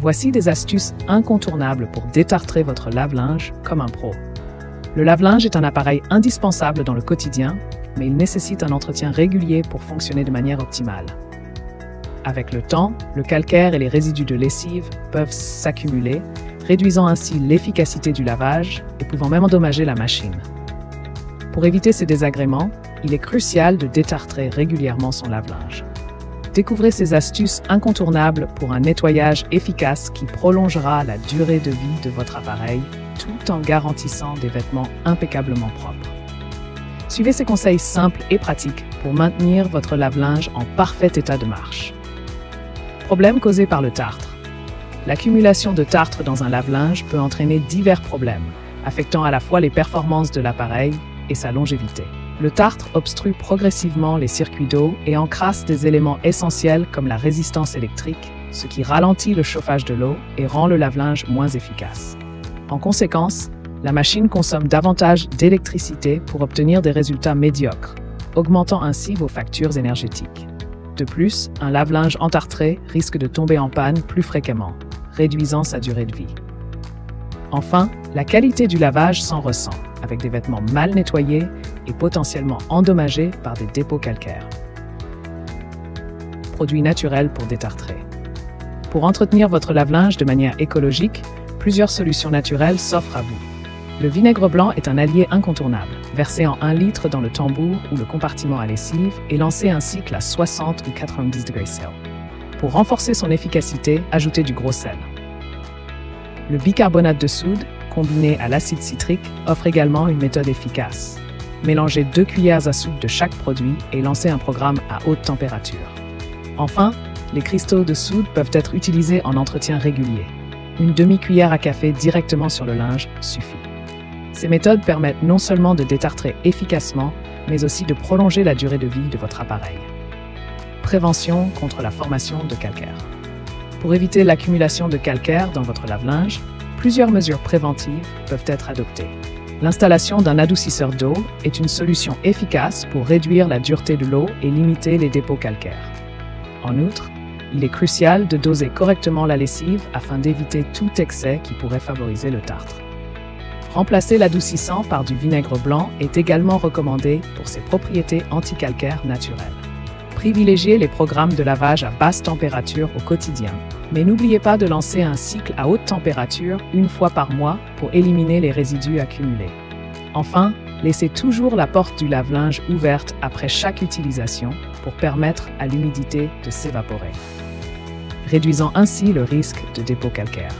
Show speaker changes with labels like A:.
A: Voici des astuces incontournables pour détartrer votre lave-linge comme un pro. Le lave-linge est un appareil indispensable dans le quotidien, mais il nécessite un entretien régulier pour fonctionner de manière optimale. Avec le temps, le calcaire et les résidus de lessive peuvent s'accumuler, réduisant ainsi l'efficacité du lavage et pouvant même endommager la machine. Pour éviter ces désagréments, il est crucial de détartrer régulièrement son lave-linge. Découvrez ces astuces incontournables pour un nettoyage efficace qui prolongera la durée de vie de votre appareil tout en garantissant des vêtements impeccablement propres. Suivez ces conseils simples et pratiques pour maintenir votre lave-linge en parfait état de marche. Problème causé par le tartre. L'accumulation de tartre dans un lave-linge peut entraîner divers problèmes, affectant à la fois les performances de l'appareil et sa longévité. Le tartre obstrue progressivement les circuits d'eau et encrasse des éléments essentiels comme la résistance électrique, ce qui ralentit le chauffage de l'eau et rend le lave-linge moins efficace. En conséquence, la machine consomme davantage d'électricité pour obtenir des résultats médiocres, augmentant ainsi vos factures énergétiques. De plus, un lave-linge entartré risque de tomber en panne plus fréquemment, réduisant sa durée de vie. Enfin, la qualité du lavage s'en ressent, avec des vêtements mal nettoyés et potentiellement endommagés par des dépôts calcaires. Produits naturels pour détartrer. Pour entretenir votre lave-linge de manière écologique, plusieurs solutions naturelles s'offrent à vous. Le vinaigre blanc est un allié incontournable. Versé en 1 litre dans le tambour ou le compartiment à lessive et lancez un cycle à 60 ou 90 degrés Celsius. Pour renforcer son efficacité, ajoutez du gros sel. Le bicarbonate de soude, combiné à l'acide citrique, offre également une méthode efficace. Mélangez 2 cuillères à soupe de chaque produit et lancez un programme à haute température. Enfin, les cristaux de soude peuvent être utilisés en entretien régulier. Une demi-cuillère à café directement sur le linge suffit. Ces méthodes permettent non seulement de détartrer efficacement, mais aussi de prolonger la durée de vie de votre appareil. Prévention contre la formation de calcaire. Pour éviter l'accumulation de calcaire dans votre lave-linge, plusieurs mesures préventives peuvent être adoptées. L'installation d'un adoucisseur d'eau est une solution efficace pour réduire la dureté de l'eau et limiter les dépôts calcaires. En outre, il est crucial de doser correctement la lessive afin d'éviter tout excès qui pourrait favoriser le tartre. Remplacer l'adoucissant par du vinaigre blanc est également recommandé pour ses propriétés anticalcaires naturelles. Privilégiez les programmes de lavage à basse température au quotidien, mais n'oubliez pas de lancer un cycle à haute température une fois par mois pour éliminer les résidus accumulés. Enfin, laissez toujours la porte du lave-linge ouverte après chaque utilisation pour permettre à l'humidité de s'évaporer, réduisant ainsi le risque de dépôt calcaire.